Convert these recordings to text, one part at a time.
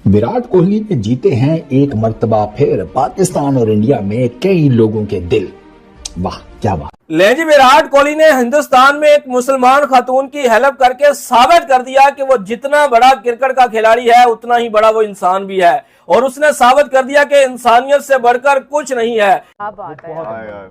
विराट कोहली ने जीते हैं एक मर्तबा फिर पाकिस्तान और इंडिया में कई लोगों के दिल। वाह क्या बात। ले जी, विराट कोहली ने हिंदुस्तान में एक मुसलमान खातून की हेल्प करके साबित कर दिया कि वो जितना बड़ा क्रिकेट का खिलाड़ी है उतना ही बड़ा वो इंसान भी है, और उसने साबित कर दिया कि इंसानियत से बढ़कर कुछ नहीं है। क्या बात है यार।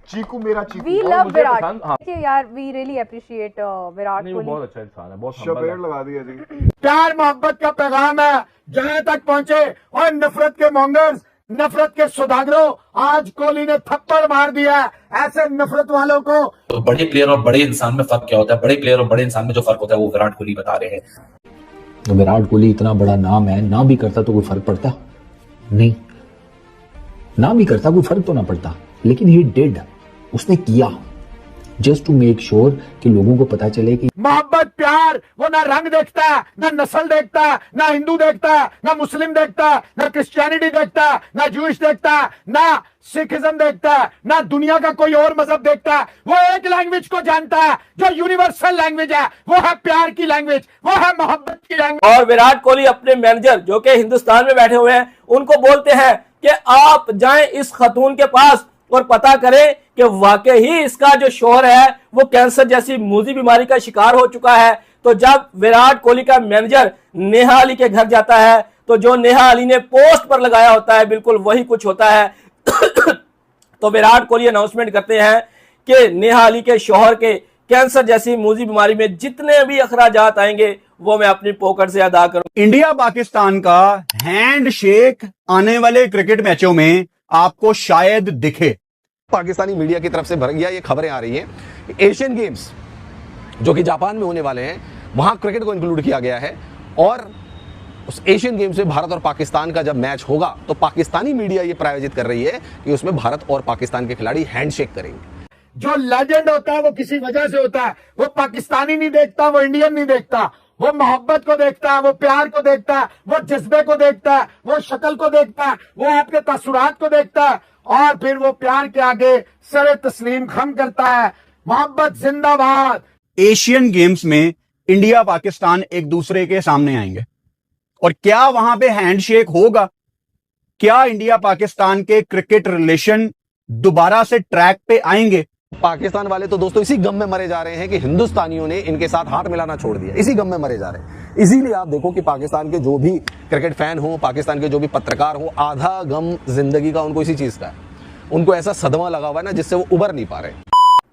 चीकू मेरा चीकू। We love Virat. यार we really appreciate Virat Kohli. बहुत अच्छा इंसान है, बहुत शबीर लगा दिया जी। प्यार मोहब्बत का पैगाम है जहां तक पहुंचे, और नफरत के मोंगर्स, नफरत के सौदागरों, आज कोहली ने थप्पड़ मार दिया ऐसे नफरत वालों को। तो बड़े प्लेयर और बड़े इंसान में फर्क क्या होता है? बड़े प्लेयर और बड़े इंसान में जो फर्क होता है वो विराट कोहली बता रहे हैं। तो विराट कोहली इतना बड़ा नाम है, ना भी करता तो कोई फर्क पड़ता नहीं, ना भी करता कोई फर्क तो ना पड़ता, लेकिन ही डिड, उसने किया जस्ट टू मेक श्योर कि लोगों को पता चले कि मोहब्बत प्यार वो ना रंग देखता, ना नस्ल देखता, ना हिंदू देखता, ना मुस्लिम देखता, ना क्रिश्चियनिटी देखता, ना जूइश देखता, ना सिखिज्म देखता, ना दुनिया का कोई और मजहब देखता। वो एक लैंग्वेज को जानता है जो यूनिवर्सल लैंग्वेज है, वो है प्यार की लैंग्वेज, वो है मोहब्बत की लैंग्वेज। और विराट कोहली अपने मैनेजर जो कि हिंदुस्तान में बैठे हुए हैं उनको बोलते हैं कि आप जाएं इस खातून के पास और पता करें कि वाकई ही इसका जो शोहर है वो कैंसर जैसी मूजी बीमारी का शिकार हो चुका है। तो जब विराट कोहली का मैनेजर नेहा अली के घर जाता है तो जो नेहा अली ने पोस्ट पर लगाया होता है बिल्कुल वही कुछ होता है। तो विराट कोहली अनाउंसमेंट करते हैं कि नेहा अली के शोहर के कैंसर जैसी मूजी बीमारी में जितने भी अखराजात आएंगे वो मैं अपनी पॉकेट से अदा करूं। इंडिया पाकिस्तान का हैंड शेक आने वाले क्रिकेट मैचों में आपको शायद दिखे। पाकिस्तानी मीडिया की तरफ से भरगिया ये खबरें आ रही हैं कि एशियन गेम्स जो कि जापान में होने वाले हैं वहां क्रिकेट को इंक्लूड किया गया है, और उस एशियन गेम्स में भारत और पाकिस्तान का जब मैच होगा तो पाकिस्तानी मीडिया ये प्रायोजित कर रही है कि उसमें भारत और पाकिस्तान के खिलाड़ी हैंडशेक करेंगे। जो लेजेंड होता है वो किसी वजह से होता है, वो पाकिस्तानी नहीं देखता, वो इंडियन नहीं देखता, वो मोहब्बत को देखता है, वो प्यार को देखता है, वो जज्बे को देखता है, वो शक्ल को देखता है, वो आपके तसुरात को देखता है, और फिर वो प्यार के आगे सरे तस्लीम खम करता है। मोहब्बत जिंदाबाद। एशियन गेम्स में इंडिया पाकिस्तान एक दूसरे के सामने आएंगे, और क्या वहां पे हैंडशेक होगा? क्या इंडिया पाकिस्तान के क्रिकेट रिलेशन दोबारा से ट्रैक पे आएंगे? पाकिस्तान वाले तो दोस्तों इसी गम में मरे जा रहे हैं कि हिंदुस्तानियों ने इनके साथ हाथ मिलाना छोड़ दिया, इसी गम में मरे जा रहे हैं। इसीलिए आप देखो कि पाकिस्तान के जो भी क्रिकेट फैन हो, पाकिस्तान के जो भी पत्रकार हो, आधा गम जिंदगी का उनको इसी चीज का है। उनको ऐसा सदमा लगा हुआ है ना जिससे वो उबर नहीं पा रहे।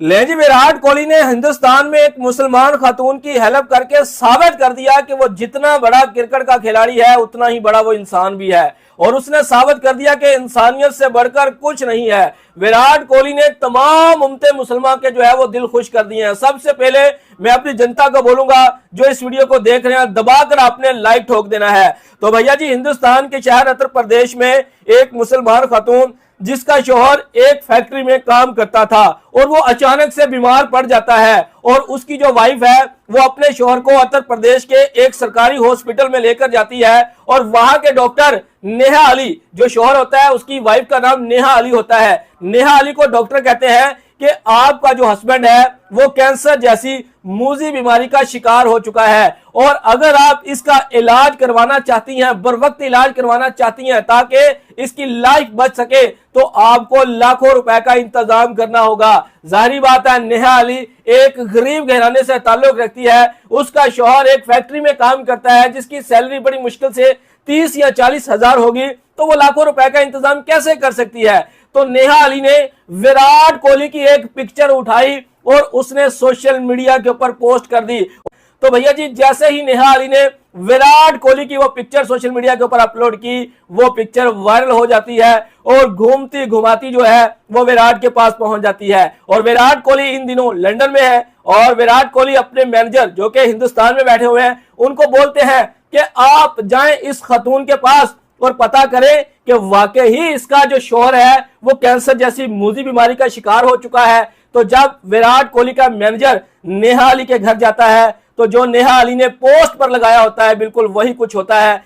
ले जी, विराट कोहली ने हिंदुस्तान में एक मुसलमान खातून की हेल्प करके साबित कर दिया कि वो जितना बड़ा क्रिकेट का खिलाड़ी है उतना ही बड़ा वो इंसान भी है, और उसने साबित कर दिया कि इंसानियत से बढ़कर कुछ नहीं है। विराट कोहली ने तमाम उम्मते मुसलमान के जो है वो दिल खुश कर दिए हैं। सबसे पहले मैं अपनी जनता को बोलूंगा जो इस वीडियो को देख रहे हैं, दबाकर आपने लाइक ठोक देना है। तो भैया जी, हिंदुस्तान के शहर उत्तर प्रदेश में एक मुसलमान खातून जिसका शोहर एक फैक्ट्री में काम करता था और वो अचानक से बीमार पड़ जाता है, और उसकी जो वाइफ है वो अपने शोहर को उत्तर प्रदेश के एक सरकारी हॉस्पिटल में लेकर जाती है, और वहां के डॉक्टर नेहा अली, जो शोहर होता है उसकी वाइफ का नाम नेहा अली होता है, नेहा अली को डॉक्टर कहते हैं कि आपका जो हस्बैंड है वो कैंसर जैसी मूजी बीमारी का शिकार हो चुका है, और अगर आप इसका इलाज करवाना चाहती हैं, बर वक्त इलाज करवाना चाहती हैं ताकि इसकी लाइफ बच सके, तो आपको लाखों रुपए का इंतजाम करना होगा। जाहिर बात है, नेहा अली एक गरीब घराने से ताल्लुक रखती है, उसका शौहर एक फैक्ट्री में काम करता है जिसकी सैलरी बड़ी मुश्किल से 30 या 40 हजार होगी, तो वो लाखों रुपए का इंतजाम कैसे कर सकती है? तो नेहा अली ने विराट कोहली की एक पिक्चर उठाई और उसने सोशल मीडिया के ऊपर पोस्ट कर दी। तो भैया जी, जैसे ही नेहा अली ने विराट कोहली की वो पिक्चर सोशल मीडिया के ऊपर अपलोड की, वो पिक्चर वायरल हो जाती है और घूमती घुमाती जो है वो विराट के पास पहुंच जाती है। और विराट कोहली इन दिनों लंदन में है, और विराट कोहली अपने मैनेजर जो कि हिंदुस्तान में बैठे हुए हैं उनको बोलते हैं कि आप जाएं इस खातून के पास और पता करें कि वाकई ही इसका जो शोहर है वो कैंसर जैसी मूजी बीमारी का शिकार हो चुका है। तो जब विराट कोहली का मैनेजर नेहा अली के घर जाता है तो जो नेहा अली ने पोस्ट पर लगाया होता है बिल्कुल वही कुछ होता है।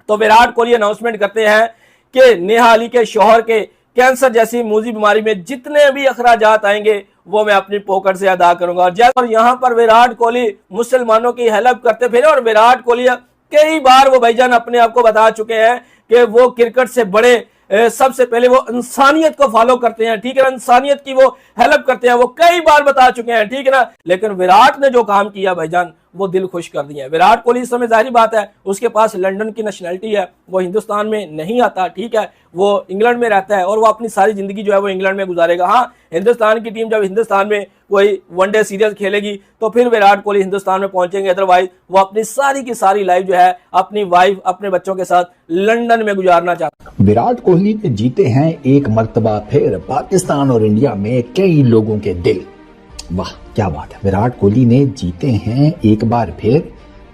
तो विराट कोहली अनाउंसमेंट करते हैं कि नेहा अली के शोहर के कैंसर जैसी मूजी बीमारी में जितने भी अखराजात आएंगे वो मैं अपनी पॉकेट से अदा करूंगा। और यहाँ पर विराट कोहली मुसलमानों की हेल्प करते फिरे, और विराट कोहली कई बार वो भाईजान अपने आप को बता चुके हैं कि वो क्रिकेट से बड़े सबसे पहले वो इंसानियत को फॉलो करते हैं, ठीक है ना, इंसानियत की वो हेल्प करते हैं, वो कई बार बता चुके हैं, ठीक है ना। लेकिन विराट ने जो काम किया भाईजान वो दिल खुश कर दिया। विराट कोहली इस समय जाहिर बात है उसके पास लंदन की नेशनलिटी है, वो हिंदुस्तान में नहीं आता, ठीक है, वो इंग्लैंड में रहता है और वो अपनी सारी जिंदगी जो है वो इंग्लैंड में गुजारेगा। हाँ, हिंदुस्तान की टीम जब हिंदुस्तान में कोई वनडे सीरीज खेलेगी तो फिर विराट कोहली हिंदुस्तान में पहुंचेंगे, अदरवाइज वो अपनी सारी की सारी लाइफ जो है अपनी वाइफ अपने बच्चों के साथ लंदन में गुजारना चाहता है। विराट कोहली ने जीते हैं एक मर्तबा फिर पाकिस्तान और इंडिया में कई लोगों के दिल। वाह क्या बात है, विराट कोहली ने जीते हैं एक बार फिर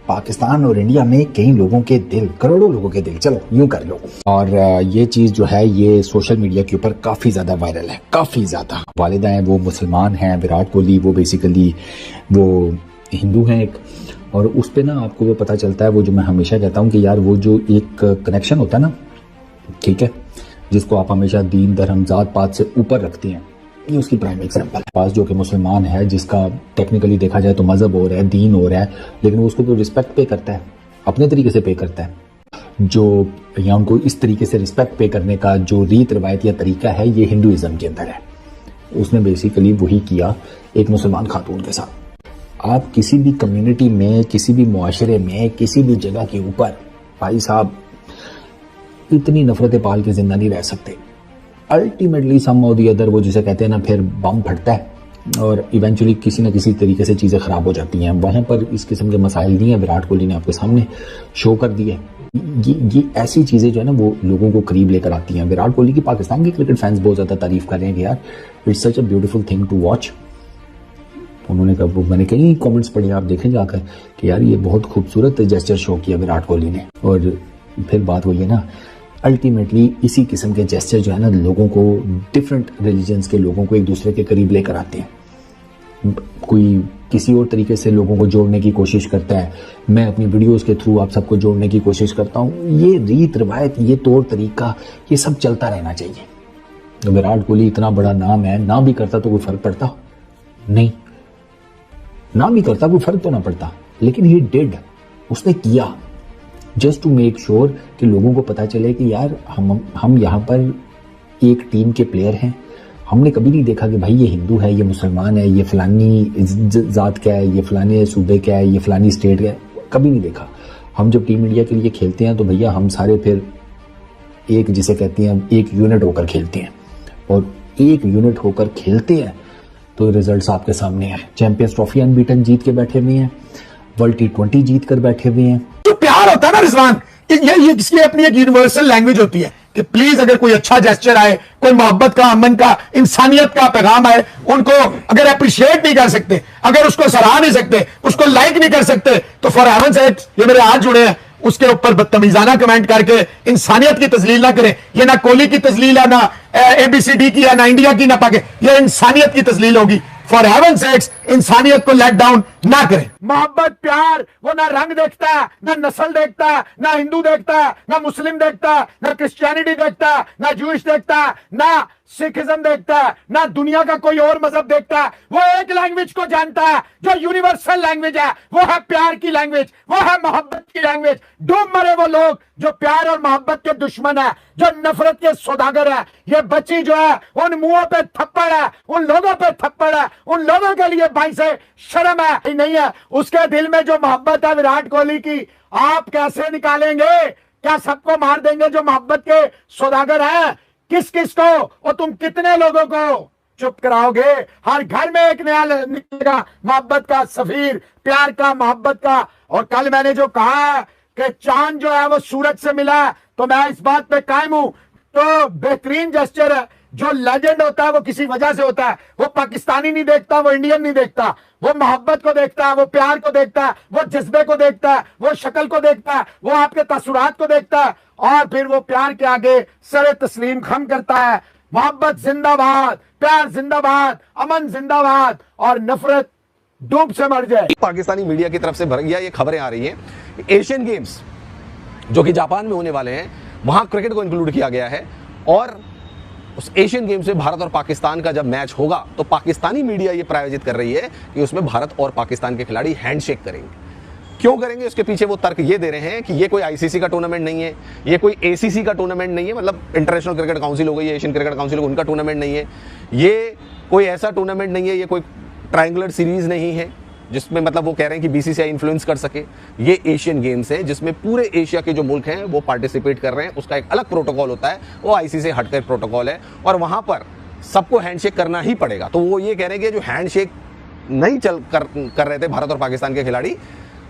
पाकिस्तान और इंडिया में कई लोगों के दिल, करोड़ों लोगों के दिल, चलो यूं कर लो। और ये चीज जो है ये सोशल मीडिया के ऊपर काफी ज्यादा वायरल है, काफी ज्यादा। वालिदा है वो मुसलमान हैं, विराट कोहली वो बेसिकली वो हिंदू हैं एक, और उस पे ना आपको वो पता चलता है, वो जो मैं हमेशा कहता हूँ कि यार वो जो एक कनेक्शन होता है ना, ठीक है, जिसको आप हमेशा दीन धर्म जात पात से ऊपर रखती हैं, ये उसकी प्राइम एग्जांपल है। पास जो कि मुसलमान है, जिसका टेक्निकली देखा जाए तो मजहब हो रहा है, दीन हो रहा है, लेकिन वो उसको तो रिस्पेक्ट पे करता है, अपने तरीके से पे करता है। जो या उनको इस तरीके से रिस्पेक्ट पे करने का जो रीत रिवायत या तरीका है ये हिंदुइज्म के अंदर है। उसने बेसिकली वही किया एक मुसलमान खातून के साथ। आप किसी भी कम्युनिटी में, किसी भी मुआशरे में, किसी भी जगह के ऊपर भाई साहब इतनी नफरतें पाल के जिंदा नहीं रह सकते। अल्टीमेटली सम और दी अदर वो जिसे कहते हैं ना, फिर बम फटता है और इवेंचुअली किसी न किसी तरीके से चीज़ें खराब हो जाती हैं। वहाँ पर इस किस्म के मसाइल नहीं है, विराट कोहली ने आपके सामने शो कर दिए। ये ऐसी चीज़ें जो है ना वो लोगों को करीब लेकर आती हैं। विराट कोहली की पाकिस्तान के क्रिकेट फैंस बहुत ज़्यादा तारीफ कर रहे हैं कि यार it's such a beautiful thing to watch. उन्होंने कहा, मैंने कई कमेंट्स पढ़े, आप देखें जाकर कि यार ये बहुत खूबसूरत जेस्चर शो किया विराट कोहली ने। और फिर बात वही है ना, अल्टीमेटली इसी किस्म के जेस्चर जो है ना लोगों को, डिफरेंट रिलीजन्स के लोगों को एक दूसरे के करीब लेकर आते हैं। कोई किसी और तरीके से लोगों को जोड़ने की कोशिश करता है, मैं अपनी वीडियोस के थ्रू आप सबको जोड़ने की कोशिश करता हूँ। ये रीत रिवायत, ये तौर तरीका, ये सब चलता रहना चाहिए। तो विराट कोहली इतना बड़ा नाम है, ना भी करता तो कोई फर्क पड़ता नहीं, ना भी करता कोई फर्क तो ना पड़ता, लेकिन ही डिड, उसने किया जस्ट टू मेक श्योर कि लोगों को पता चले कि यार हम यहाँ पर एक टीम के प्लेयर हैं। हमने कभी नहीं देखा कि भाई ये हिंदू है, ये मुसलमान है, ये फलानी जात क्या है, ये फलाने सूबे क्या है, ये फलानी स्टेट क्या है, कभी नहीं देखा। हम जब टीम इंडिया के लिए खेलते हैं तो भैया हम सारे फिर एक, जिसे कहते हैं एक यूनिट होकर खेलते हैं, और एक यूनिट होकर खेलते हैं तो रिजल्ट्स आपके सामने हैं। चैंपियंस ट्रॉफी अनबीटन जीत के बैठे हुए हैं, वर्ल्ड T20 जीत कर बैठे हुए हैं। जो प्यार होता है ना रिजवान, ये इसकी अपनी एक यूनिवर्सल लैंग्वेज होती है कि प्लीज अगर कोई अच्छा जेस्चर आए, कोई मोहब्बत का, अमन का, इंसानियत का पैगाम आए, उनको अगर अप्रिशिएट नहीं कर सकते, अगर उसको सराह नहीं सकते, उसको लाइक नहीं कर सकते, तो फॉर हेवन सेक ये मेरे हाथ जुड़े हैं, उसके ऊपर बदतमीजाना कमेंट करके इंसानियत की तजलील ना करें। ये ना कोहली की तजलील है, ना ABCD की है, ना इंडिया की, ना पाकिस्तान, ये इंसानियत की तजलील होगी। फॉर हेवन सेक्स इंसानियत को लेट डाउन ना करें। मोहब्बत प्यार वो ना रंग देखता, ना नस्ल देखता, ना हिंदू देखता, ना मुस्लिम देखता, ना क्रिश्चियनिटी देखता, ना जूइश देखता, ना सिखिज्म देखता, ना दुनिया का कोई और मजहब देखता। वो एक लैंग्वेज को जानता है जो यूनिवर्सल लैंग्वेज है, वो है प्यार की लैंग्वेज, वो है मोहब्बत की लैंग्वेज। डूब मरे वो लोग जो प्यार और मोहब्बत के दुश्मन है, जो नफरत के सौदागर है। ये बच्ची जो है उन मुंहों पे थप्पड़ है, उन लोगों पे थप्पड़ है, उन लोगों के लिए भाई से शर्म है नहीं है। उसके दिल में जो मोहब्बत है विराट कोहली की, आप कैसे निकालेंगे? क्या सबको मार देंगे जो मोहब्बत के सौदागर है? किस किस को और तुम कितने लोगों को चुप कराओगे? हर घर में एक नया निकलेगा मोहब्बत का सफीर, प्यार का, मोहब्बत का। और कल मैंने जो कहा कि चांद जो है वो सूरज से मिला, तो मैं इस बात पे कायम हूं। तो बेहतरीन जेस्चर है, जो लेजेंड होता है वो किसी वजह से होता है। वो पाकिस्तानी नहीं देखता, वो इंडियन नहीं देखता, वो मोहब्बत को देखता है, वो प्यार को देखता है, वो जज्बे को देखता है, वो शक्ल को देखता है, वो आपके तासुरात को देखता है, और फिर वो प्यार के आगे सरे तस्लीम खम करता है। मोहब्बत जिंदाबाद, प्यार जिंदाबाद, अमन जिंदाबाद, और नफरत डूब से मर जाए। पाकिस्तानी मीडिया की तरफ से भरगिया ये खबरें आ रही हैं, एशियन गेम्स जो कि जापान में होने वाले हैं, वहां क्रिकेट को इंक्लूड किया गया है, और उस एशियन गेम्स में भारत और पाकिस्तान का जब मैच होगा तो पाकिस्तानी मीडिया ये प्रायोजित कर रही है कि उसमें भारत और पाकिस्तान के खिलाड़ी हैंडशेक करेंगे। क्यों करेंगे? उसके पीछे वो तर्क ये दे रहे हैं कि ये कोई आईसीसी का टूर्नामेंट नहीं है, ये कोई एसीसी का टूर्नामेंट नहीं है, मतलब इंटरनेशनल क्रिकेट काउंसिल हो गई, एशियन क्रिकेट काउंसिल हो गई, उनका टूर्नामेंट नहीं है, ये कोई ऐसा टूर्नामेंट नहीं है, ये कोई ट्रायंगुलर सीरीज नहीं है जिसमें मतलब वो कह रहे हैं कि बीसीसीआई इन्फ्लुएंस कर सके। ये एशियन गेम्स है जिसमें पूरे एशिया के जो मुल्क हैं वो पार्टिसिपेट कर रहे हैं, उसका एक अलग प्रोटोकॉल होता है, वो आईसीसी से हटकर प्रोटोकॉल है और वहां पर सबको हैंडशेक करना ही पड़ेगा। तो वो ये कह रहे हैं कि जो हैंडशेक नहीं कर रहे थे भारत और पाकिस्तान के खिलाड़ी,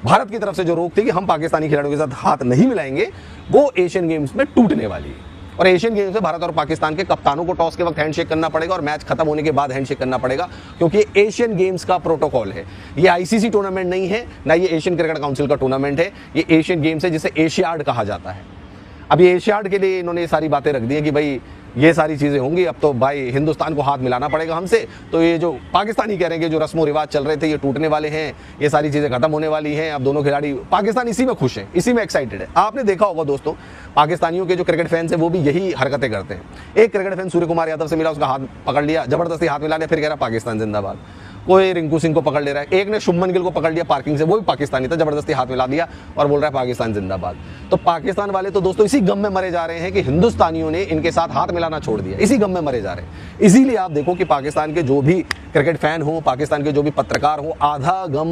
भारत की तरफ से जो रोक थी कि हम पाकिस्तानी खिलाड़ियों के साथ हाथ नहीं मिलाएंगे, वो एशियन गेम्स में टूटने वाली है। और एशियन गेम्स में भारत और पाकिस्तान के कप्तानों को टॉस के वक्त हैंडशेक करना पड़ेगा और मैच खत्म होने के बाद हैंडशेक करना पड़ेगा, क्योंकि एशियन गेम्स का प्रोटोकॉल है। ये आईसीसी टूर्नामेंट नहीं है, ना ये एशियन क्रिकेट काउंसिल का टूर्नामेंट है, ये एशियन गेम्स है जिसे एशियाड कहा जाता है। अब ये एशियाड के लिए इन्होंने ये सारी बातें रख दी है कि भाई ये सारी चीजें होंगी, अब तो भाई हिंदुस्तान को हाथ मिलाना पड़ेगा हमसे। तो ये जो पाकिस्तानी कह रहे हैं कि जो रस्मो रिवाज चल रहे थे ये टूटने वाले हैं, ये सारी चीजें खत्म होने वाली हैं, अब दोनों खिलाड़ी, पाकिस्तान इसी में खुश है, इसी में एक्साइटेड है। आपने देखा होगा दोस्तों, पाकिस्तानियों के जो क्रिकेट फैंस है वो भी यही हरकतें करते हैं। एक क्रिकेट फैन सूर्य कुमार यादव से मिला, उसका हाथ पकड़ लिया, जबरदस्ती हाथ मिला लिया, फिर कह रहा पाकिस्तान जिंदाबाद। कोई रिंकू सिंह को पकड़ ले रहा है, एक ने शुभमन गिल को पकड़ लिया पार्किंग से, वो भी पाकिस्तानी था, जबरदस्ती हाथ मिला दिया और बोल रहा है पाकिस्तान जिंदाबाद। तो पाकिस्तान वाले तो दोस्तों इसी गम में मरे जा रहे हैं कि हिंदुस्तानियों ने इनके साथ हाथ मिलाना छोड़ दिया, इसी गम में मरे जा रहे हैं। इसीलिए आप देखो कि पाकिस्तान के जो भी क्रिकेट फैन हो, पाकिस्तान के जो भी पत्रकार हो, आधा गम